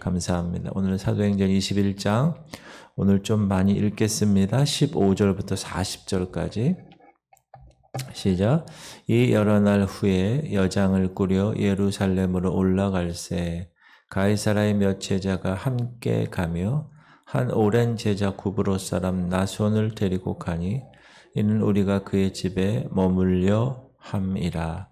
감사합니다. 오늘 사도행전 21장 오늘 좀 많이 읽겠습니다. 15절부터 40절까지 시작. 이 여러 날 후에 여장을 꾸려 예루살렘으로 올라갈새 가이사라의 몇 제자가 함께 가며 한 오랜 제자 구브로 사람 나손을 데리고 가니 이는 우리가 그의 집에 머물려 함이라.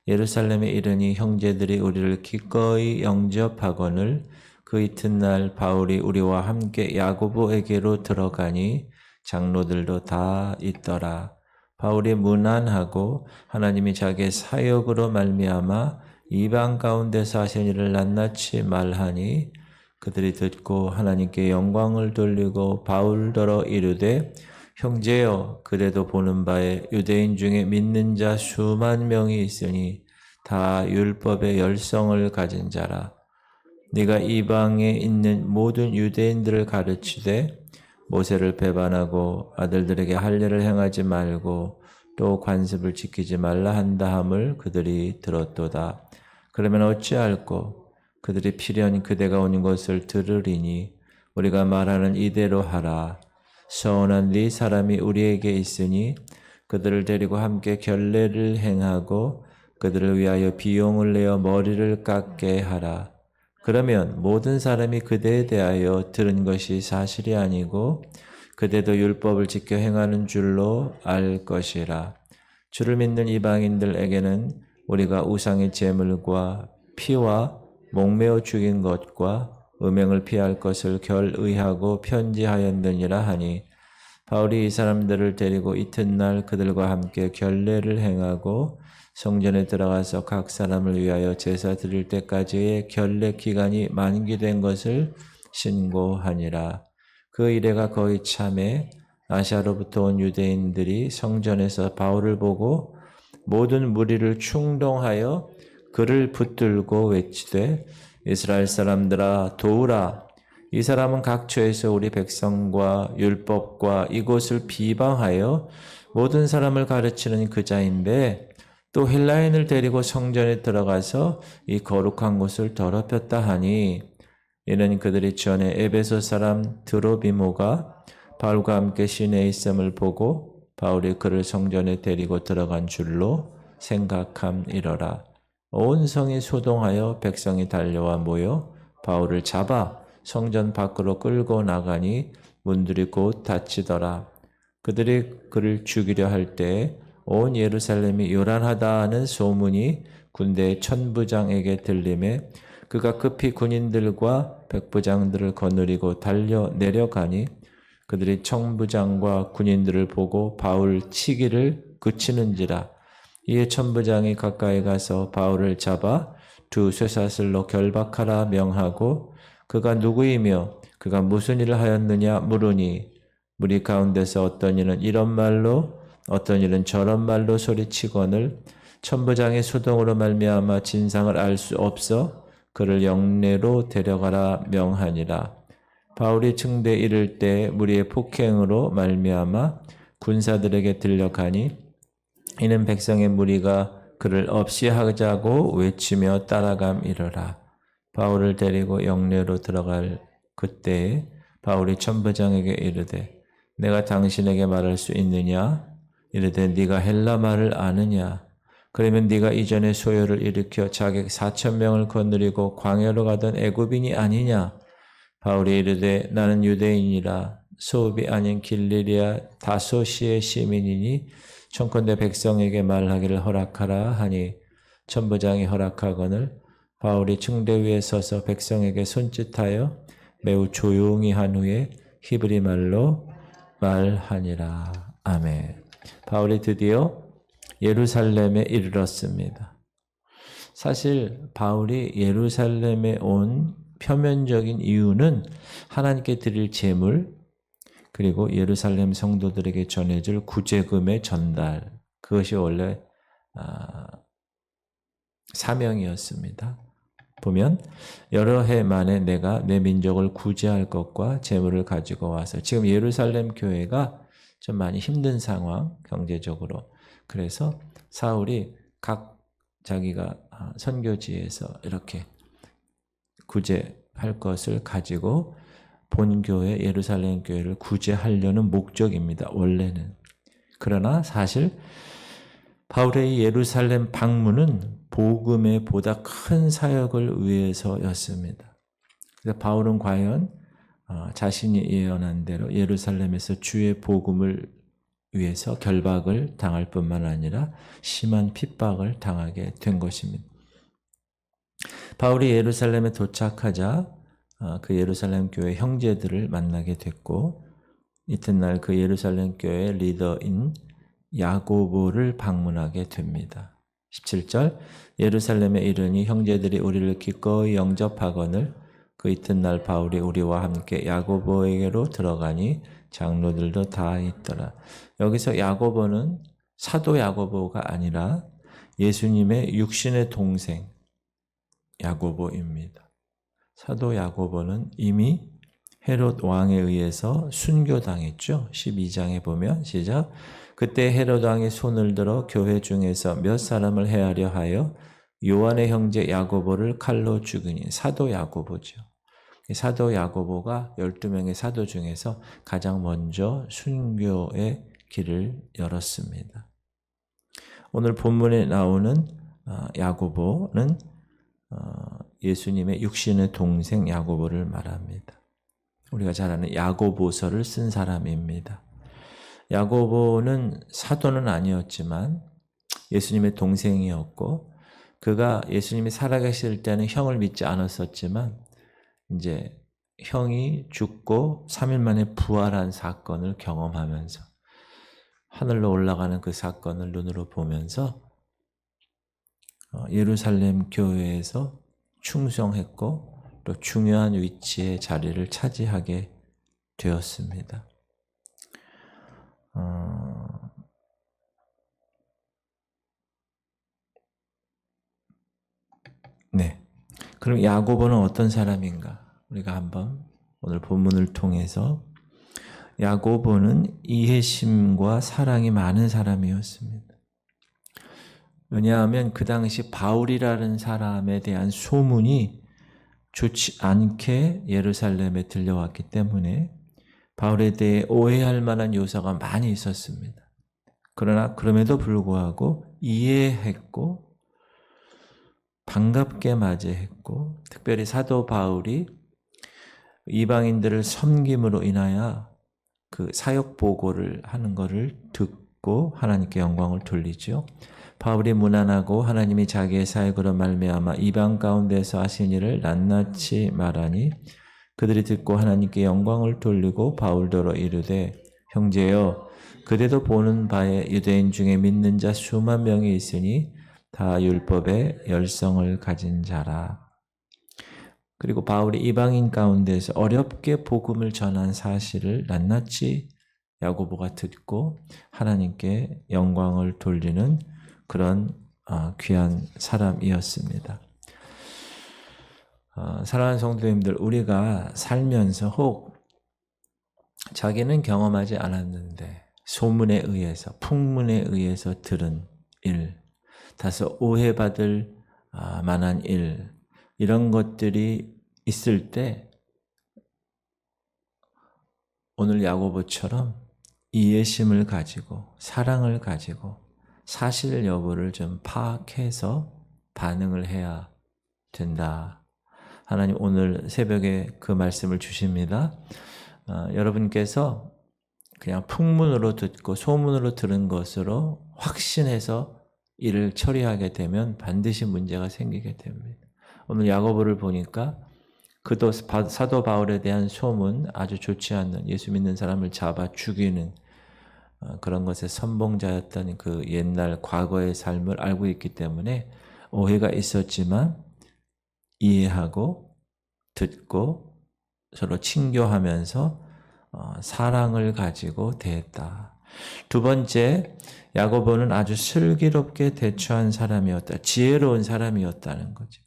예루살렘에 이르니 형제들이 우리를 기꺼이 영접하거늘 그 이튿날 바울이 우리와 함께 야고보에게로 들어가니 장로들도 다 있더라. 바울이 문안하고 하나님이 자기의 사역으로 말미암아 이방 가운데서 하신 일을 낱낱이 말하니 그들이 듣고 하나님께 영광을 돌리고 바울더러 이르되 형제여 그대도 보는 바에 유대인 중에 믿는 자 수만 명이 있으니 다 율법의 열성을 가진 자라. 네가 이방에 있는 모든 유대인들을 가르치되 모세를 배반하고 아들들에게 할례를 행하지 말고 또 관습을 지키지 말라 한다 함을 그들이 들었도다. 그러면 어찌할꼬 그들이 필연 그대가 오는 것을 들으리니 우리가 말하는 이대로 하라. 서원한 네 사람이 우리에게 있으니 그들을 데리고 함께 결례를 행하고 그들을 위하여 비용을 내어 머리를 깎게 하라. 그러면 모든 사람이 그대에 대하여 들은 것이 사실이 아니고 그대도 율법을 지켜 행하는 줄로 알 것이라. 주를 믿는 이방인들에게는 우리가 우상의 제물과 피와 목매어 죽인 것과 음행을 피할 것을 결의하고 편지하였느니라 하니 바울이 이 사람들을 데리고 이튿날 그들과 함께 결례를 행하고 성전에 들어가서 각 사람을 위하여 제사 드릴 때까지의 결례 기간이 만기된 것을 신고하니라. 그 이래가 거의 참에 아시아로부터 온 유대인들이 성전에서 바울을 보고 모든 무리를 충동하여 그를 붙들고 외치되 이스라엘 사람들아 도우라. 이 사람은 각처에서 우리 백성과 율법과 이곳을 비방하여 모든 사람을 가르치는 그 자인데 또 헬라인을 데리고 성전에 들어가서 이 거룩한 곳을 더럽혔다 하니 이는 그들이 전에 에베소 사람 드로비모가 바울과 함께 시내에 있음을 보고 바울이 그를 성전에 데리고 들어간 줄로 생각함이러라. 온 성이 소동하여 백성이 달려와 모여 바울을 잡아 성전 밖으로 끌고 나가니 문들이 곧 닫히더라. 그들이 그를 죽이려 할 때에 온 예루살렘이 요란하다는 소문이 군대의 천부장에게 들림에 그가 급히 군인들과 백부장들을 거느리고 달려 내려가니 그들이 천부장과 군인들을 보고 바울 치기를 그치는지라. 이에 천부장이 가까이 가서 바울을 잡아 두 쇠사슬로 결박하라 명하고 그가 누구이며 그가 무슨 일을 하였느냐 물으니 무리 가운데서 어떤 이는 이런 말로 어떤 이는 저런 말로 소리치거늘 천부장의 소동으로 말미암아 진상을 알 수 없어 그를 영내로 데려가라 명하니라. 바울이 층대에 이를 때 무리의 폭행으로 말미암아 군사들에게 들려가니 이는 백성의 무리가 그를 없이 하자고 외치며 따라감이러라. 바울을 데리고 영내로 들어갈 그때에 바울이 천부장에게 이르되 내가 당신에게 말할 수 있느냐? 이르되 네가 헬라 말을 아느냐? 그러면 네가 이전에 소요를 일으켜 자객 4,000명을 거느리고 광야로 가던 애굽인이 아니냐? 바울이 이르되 나는 유대인이라 소읍이 아닌 길리리아 다소시의 시민이니 청컨대 백성에게 말하기를 허락하라 하니 천부장이 허락하거늘 바울이 층대 위에 서서 백성에게 손짓하여 매우 조용히 한 후에 히브리 말로 말하니라. 아멘. 바울이 드디어 예루살렘에 이르렀습니다. 사실 바울이 예루살렘에 온 표면적인 이유는 하나님께 드릴 제물 그리고 예루살렘 성도들에게 전해질 구제금의 전달 그것이 원래 사명이었습니다. 보면 여러 해 만에 내가 내 민족을 구제할 것과 재물을 가지고 와서 지금 예루살렘 교회가 좀 많이 힘든 상황 경제적으로 그래서 사울이 각 자기가 선교지에서 이렇게 구제 할 것을 가지고 본교회 예루살렘 교회를 구제하려는 목적입니다. 원래는. 그러나 사실 바울의 예루살렘 방문은 복음의 보다 큰 사역을 위해서였습니다. 그래서 바울은 과연 자신이 예언한 대로 예루살렘에서 주의 복음을 위해서 결박을 당할 뿐만 아니라 심한 핍박을 당하게 된 것입니다. 바울이 예루살렘에 도착하자 그 예루살렘 교회 형제들을 만나게 됐고 이튿날 그 예루살렘 교회 리더인 야고보를 방문하게 됩니다. 17절 예루살렘에 이르니 형제들이 우리를 기꺼이 영접하거늘 그 이튿날 바울이 우리와 함께 야고보에게로 들어가니 장로들도 다 있더라. 여기서 야고보는 사도 야고보가 아니라 예수님의 육신의 동생 야고보입니다. 사도 야고보는 이미 헤롯 왕에 의해서 순교당했죠. 12장에 보면 시작. 그때 헤롯 왕이 손을 들어 교회 중에서 몇 사람을 해하려 하여 요한의 형제 야고보를 칼로 죽이니 사도 야고보죠. 사도 야고보가 12명의 사도 중에서 가장 먼저 순교의 길을 열었습니다. 오늘 본문에 나오는 야고보는 예수님의 육신의 동생 야고보를 말합니다. 우리가 잘 아는 야고보서를 쓴 사람입니다. 야고보는 사도는 아니었지만 예수님의 동생이었고 그가 예수님이 살아계실 때는 형을 믿지 않았었지만 이제 형이 죽고 3일 만에 부활한 사건을 경험하면서 하늘로 올라가는 그 사건을 눈으로 보면서 예루살렘 교회에서 충성했고 또 중요한 위치의 자리를 차지하게 되었습니다. 네. 그럼 야고보는 어떤 사람인가? 우리가 한번 오늘 본문을 통해서 야고보는 이해심과 사랑이 많은 사람이었습니다. 왜냐하면 그 당시 바울이라는 사람에 대한 소문이 좋지 않게 예루살렘에 들려왔기 때문에 바울에 대해 오해할 만한 요소가 많이 있었습니다. 그러나 그럼에도 불구하고 이해했고 반갑게 맞이했고 특별히 사도 바울이 이방인들을 섬김으로 인하여 그 사역 보고를 하는 것을 듣고 하나님께 영광을 돌리죠. 바울이 무난하고 하나님이 자기의 사역으로 말미암아 이방 가운데서 하신 일을 낱낱이 말하니 그들이 듣고 하나님께 영광을 돌리고 바울더러 이르되 형제여 그대도 보는 바에 유대인 중에 믿는 자 수만 명이 있으니 다 율법의 열성을 가진 자라. 그리고 바울이 이방인 가운데서 어렵게 복음을 전한 사실을 낱낱이 야고보가 듣고 하나님께 영광을 돌리는 그런 귀한 사람이었습니다. 사랑하는 성도님들, 우리가 살면서 혹 자기는 경험하지 않았는데 소문에 의해서, 풍문에 의해서 들은 일, 다소 오해받을 만한 일, 이런 것들이 있을 때 오늘 야고보처럼 이해심을 가지고 사랑을 가지고 사실 여부를 좀 파악해서 반응을 해야 된다. 하나님 오늘 새벽에 그 말씀을 주십니다. 여러분께서 그냥 풍문으로 듣고 소문으로 들은 것으로 확신해서 일을 처리하게 되면 반드시 문제가 생기게 됩니다. 오늘 야고보를 보니까 그도 사도 바울에 대한 소문, 아주 좋지 않는 예수 믿는 사람을 잡아 죽이는 그런 것의 선봉자였던 그 옛날 과거의 삶을 알고 있기 때문에 오해가 있었지만 이해하고 듣고 서로 친교하면서 사랑을 가지고 대했다. 두 번째, 야고보는 아주 슬기롭게 대처한 사람이었다. 지혜로운 사람이었다는 거죠.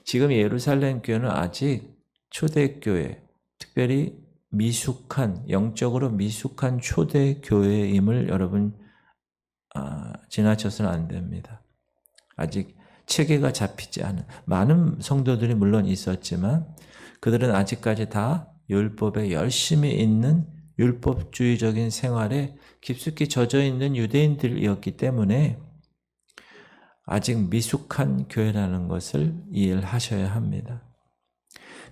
지금 예루살렘 교회는 아직 초대교회, 특별히 미숙한, 영적으로 미숙한 초대교회임을 여러분 지나쳐서는 안 됩니다. 아직 체계가 잡히지 않은 많은 성도들이 물론 있었지만 그들은 아직까지 다 율법에 열심히 있는 율법주의적인 생활에 깊숙이 젖어 있는 유대인들이었기 때문에 아직 미숙한 교회라는 것을 이해를 하셔야 합니다.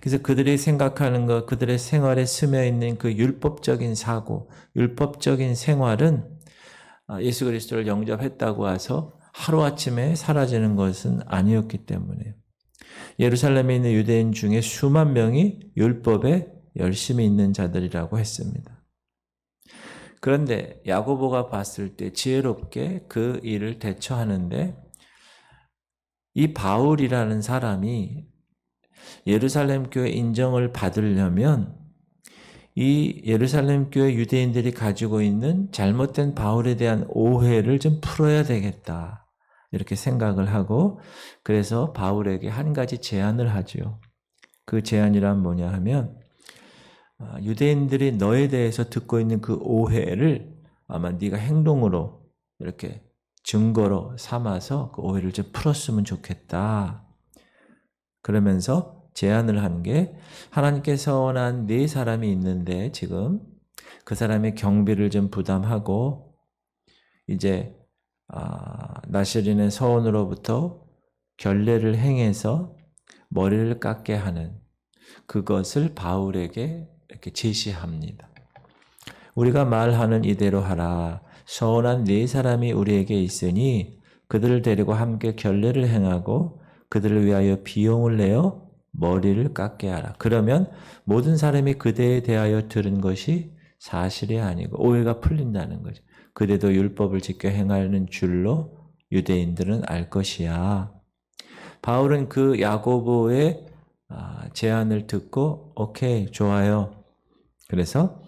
그래서 그들이 생각하는 것, 그들의 생활에 스며 있는 그 율법적인 사고, 율법적인 생활은 예수 그리스도를 영접했다고 해서 하루아침에 사라지는 것은 아니었기 때문에 예루살렘에 있는 유대인 중에 수만 명이 율법에 열심히 있는 자들이라고 했습니다. 그런데 야고보가 봤을 때 지혜롭게 그 일을 대처하는데 이 바울이라는 사람이 예루살렘 교회 인정을 받으려면 이 예루살렘 교회 유대인들이 가지고 있는 잘못된 바울에 대한 오해를 좀 풀어야 되겠다. 이렇게 생각을 하고 그래서 바울에게 한 가지 제안을 하죠. 그 제안이란 뭐냐 하면 유대인들이 너에 대해서 듣고 있는 그 오해를 아마 네가 행동으로 이렇게 증거로 삼아서 그 오해를 좀 풀었으면 좋겠다. 그러면서 제안을 한 게 하나님께서 원한 네 사람이 있는데 지금 그 사람의 경비를 좀 부담하고 이제 나시린의 서원으로부터 결례를 행해서 머리를 깎게 하는 그것을 바울에게 이렇게 제시합니다. 우리가 말하는 이대로 하라. 서원한 네 사람이 우리에게 있으니 그들을 데리고 함께 결례를 행하고 그들을 위하여 비용을 내어 머리를 깎게 하라. 그러면 모든 사람이 그대에 대하여 들은 것이 사실이 아니고 오해가 풀린다는 거죠. 그대도 율법을 지켜 행하는 줄로 유대인들은 알 것이야. 바울은 그 야고보의 제안을 듣고 오케이 좋아요. 그래서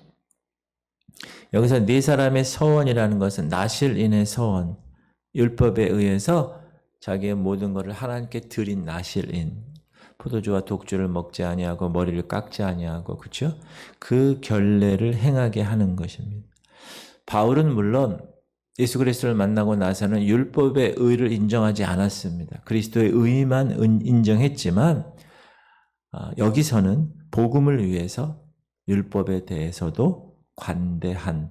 여기서 네 사람의 서원이라는 것은 나실인의 서원, 율법에 의해서 자기의 모든 것을 하나님께 드린 나실인, 포도주와 독주를 먹지 아니하고 머리를 깎지 아니하고 그렇죠? 그 결례를 행하게 하는 것입니다. 바울은 물론 예수 그리스도를 만나고 나서는 율법의 의를 인정하지 않았습니다. 그리스도의 의만 인정했지만 여기서는 복음을 위해서 율법에 대해서도 관대한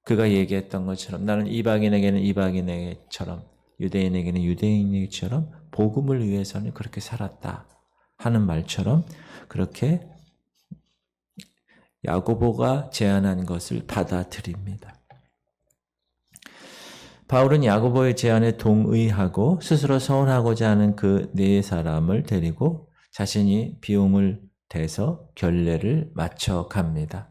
그가 얘기했던 것처럼 나는 이방인에게는 이방인에게처럼 유대인에게는 유대인에게처럼 복음을 위해서는 그렇게 살았다 하는 말처럼 그렇게 야고보가 제안한 것을 받아들입니다. 바울은 야고보의 제안에 동의하고 스스로 서원하고자 하는 그 네 사람을 데리고 자신이 비용을 대서 결례를 맞춰 갑니다.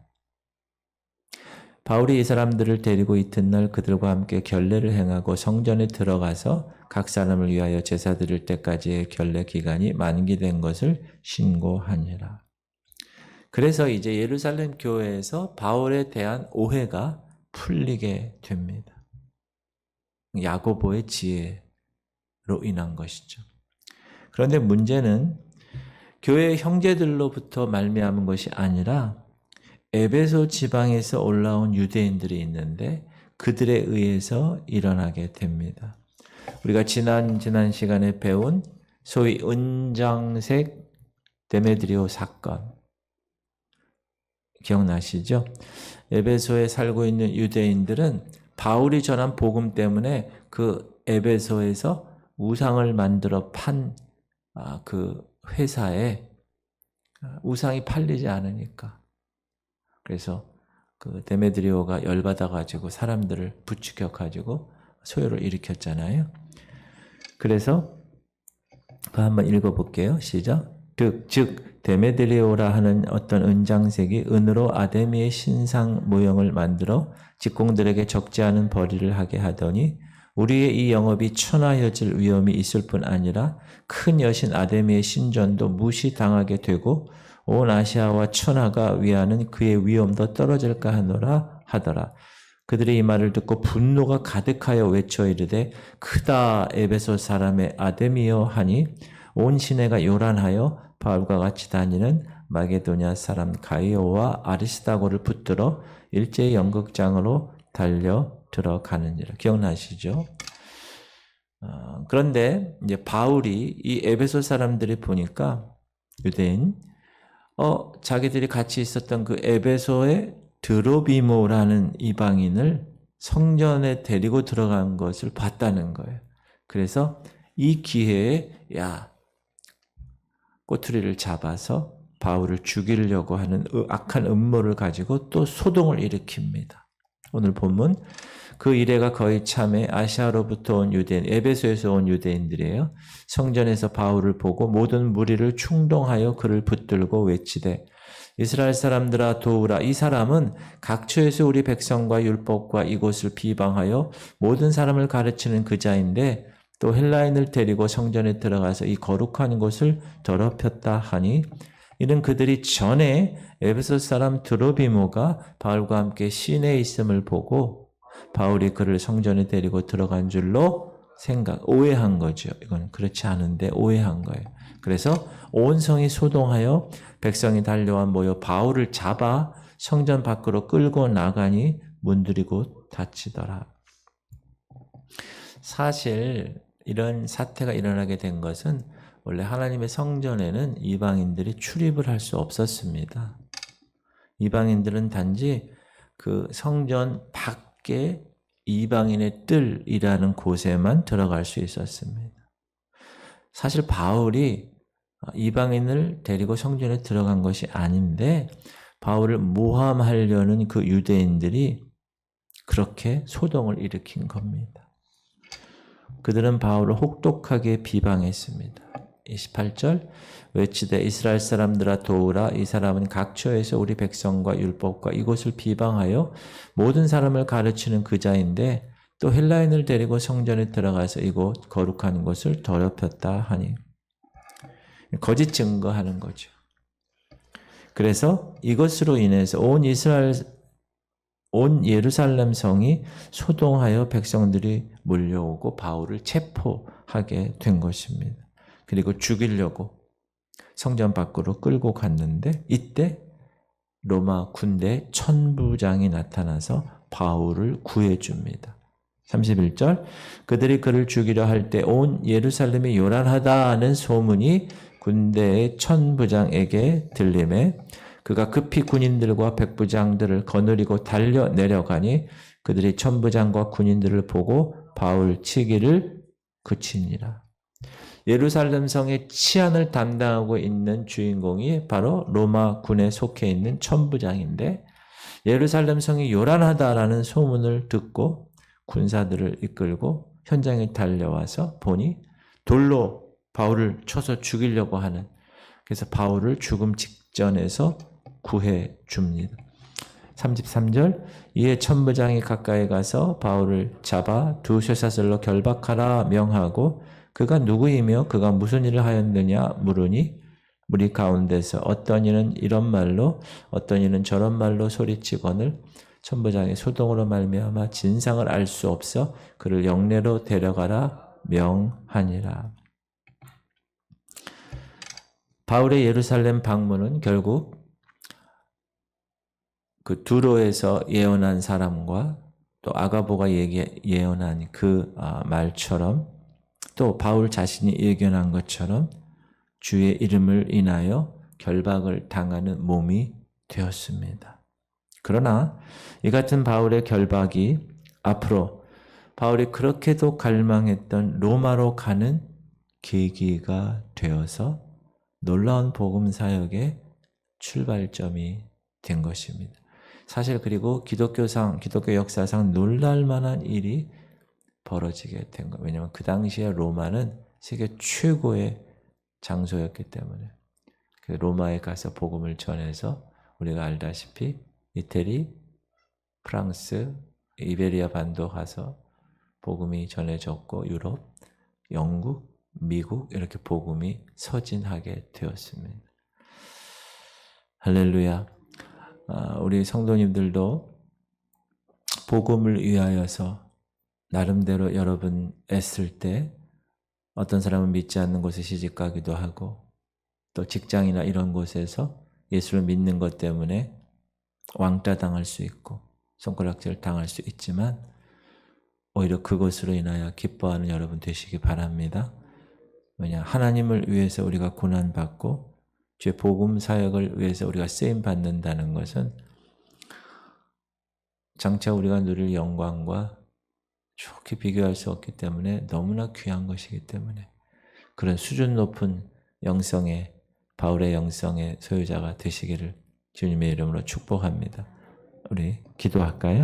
바울이 이 사람들을 데리고 이튿날 그들과 함께 결례를 행하고 성전에 들어가서 각 사람을 위하여 제사 드릴 때까지의 결례 기간이 만기된 것을 신고하니라. 그래서 이제 예루살렘 교회에서 바울에 대한 오해가 풀리게 됩니다. 야고보의 지혜로 인한 것이죠. 그런데 문제는 교회 형제들로부터 말미암은 것이 아니라 에베소 지방에서 올라온 유대인들이 있는데 그들에 의해서 일어나게 됩니다. 우리가 지난 시간에 배운 소위 은장색 데메드리오 사건 기억나시죠? 에베소에 살고 있는 유대인들은 바울이 전한 복음 때문에 그 에베소에서 우상을 만들어 판 그 회사에 우상이 팔리지 않으니까 그래서 그 데메드리오가 열받아가지고 사람들을 부추겨가지고 소요를 일으켰잖아요. 그래서 한번 읽어볼게요. 시작. 즉 데메드리오라 하는 어떤 은장색이 은으로 아데미의 신상 모형을 만들어 직공들에게 적지 않은 벌이를 하게 하더니 우리의 이 영업이 천하여질 위험이 있을 뿐 아니라 큰 여신 아데미의 신전도 무시당하게 되고 온 아시아와 천하가 위하는 그의 위엄도 떨어질까 하더라. 그들이 이 말을 듣고 분노가 가득하여 외쳐 이르되 크다 에베소 사람의 아데미여 하니 온 시내가 요란하여 바울과 같이 다니는 마게도냐 사람 가이오와 아리스다고를 붙들어 일제히 연극장으로 달려 들어가느니라. 기억나시죠? 그런데 이제 바울이 이 에베소 사람들이 보니까 유대인 자기들이 같이 있었던 그 에베소의 드로비모라는 이방인을 성전에 데리고 들어간 것을 봤다는 거예요. 그래서 이 기회에 꼬투리를 잡아서 바울을 죽이려고 하는 악한 음모를 가지고 또 소동을 일으킵니다. 오늘 본문 그 이래가 거의 참에 아시아로부터 온 유대인, 에베소에서 온 유대인들이에요. 성전에서 바울을 보고 모든 무리를 충동하여 그를 붙들고 외치되 이스라엘 사람들아 도우라. 이 사람은 각처에서 우리 백성과 율법과 이곳을 비방하여 모든 사람을 가르치는 그자인데 또 헬라인을 데리고 성전에 들어가서 이 거룩한 곳을 더럽혔다 하니 이는 그들이 전에 에베소 사람 드로비모가 바울과 함께 시내에 있음을 보고 바울이 그를 성전에 데리고 들어간 줄로 오해한 거죠. 이건 그렇지 않은데 오해한 거예요. 그래서 온 성이 소동하여 백성이 달려와 모여 바울을 잡아 성전 밖으로 끌고 나가니 문들이 곧 닫히더라. 사실 이런 사태가 일어나게 된 것은 원래 하나님의 성전에는 이방인들이 출입을 할 수 없었습니다. 이방인들은 단지 그 성전 밖에 이방인의 뜰이라는 곳에만 들어갈 수 있었습니다. 사실 바울이 이방인을 데리고 성전에 들어간 것이 아닌데 바울을 모함하려는 그 유대인들이 그렇게 소동을 일으킨 겁니다. 그들은 바울을 혹독하게 비방했습니다. 28절 외치되 이스라엘 사람들아 도우라. 이 사람은 각처에서 우리 백성과 율법과 이곳을 비방하여 모든 사람을 가르치는 그자인데 또 헬라인을 데리고 성전에 들어가서 이곳 거룩한 곳을 더럽혔다 하니 거짓 증거하는 거죠. 그래서 이것으로 인해서 온 예루살렘 성이 소동하여 백성들이 몰려오고 바울을 체포하게 된 것입니다. 그리고 죽이려고 성전 밖으로 끌고 갔는데 이때 로마 군대 천부장이 나타나서 바울을 구해줍니다. 31절 그들이 그를 죽이려 할 때 온 예루살렘이 요란하다는 소문이 군대의 천부장에게 들리매 그가 급히 군인들과 백부장들을 거느리고 달려 내려가니 그들이 천부장과 군인들을 보고 바울 치기를 그치니라. 예루살렘 성의 치안을 담당하고 있는 주인공이 바로 로마 군에 속해 있는 천부장인데 예루살렘 성이 요란하다라는 소문을 듣고 군사들을 이끌고 현장에 달려와서 보니 돌로 바울을 쳐서 죽이려고 하는, 그래서 바울을 죽음 직전에서 구해 줍니다. 33절 이에 천부장이 가까이 가서 바울을 잡아 두 쇠사슬로 결박하라 명하고 그가 누구이며 그가 무슨 일을 하였느냐 물으니 무리 가운데서 어떤 이는 이런 말로 어떤 이는 저런 말로 소리치거늘 천부장이 소동으로 말미암아 진상을 알 수 없어 그를 영내로 데려가라 명하니라. 바울의 예루살렘 방문은 결국 그 두로에서 예언한 사람과 또 아가보가 예언한 그 말처럼 또 바울 자신이 예견한 것처럼 주의 이름을 인하여 결박을 당하는 몸이 되었습니다. 그러나 이 같은 바울의 결박이 앞으로 바울이 그렇게도 갈망했던 로마로 가는 계기가 되어서 놀라운 복음 사역의 출발점이 된 것입니다. 사실 그리고 기독교 역사상 놀랄 만한 일이 벌어지게 된 거예요. 왜냐하면 그 당시에 로마는 세계 최고의 장소였기 때문에 그 로마에 가서 복음을 전해서 우리가 알다시피 이태리, 프랑스, 이베리아 반도 가서 복음이 전해졌고 유럽, 영국, 미국 이렇게 복음이 서진하게 되었습니다. 할렐루야. 우리 성도님들도 복음을 위하여서 나름대로 여러분 애쓸 때 어떤 사람은 믿지 않는 곳에 시집가기도 하고 또 직장이나 이런 곳에서 예수를 믿는 것 때문에 왕따 당할 수 있고 손가락질 당할 수 있지만 오히려 그것으로 인하여 기뻐하는 여러분 되시기 바랍니다. 왜냐 하나님을 위해서 우리가 고난받고 주의 복음 사역을 위해서 우리가 쓰임 받는다는 것은 장차 우리가 누릴 영광과 좋게 비교할 수 없기 때문에 너무나 귀한 것이기 때문에 그런 수준 높은 영성의 바울의 영성의 소유자가 되시기를 주님의 이름으로 축복합니다. 우리 기도할까요?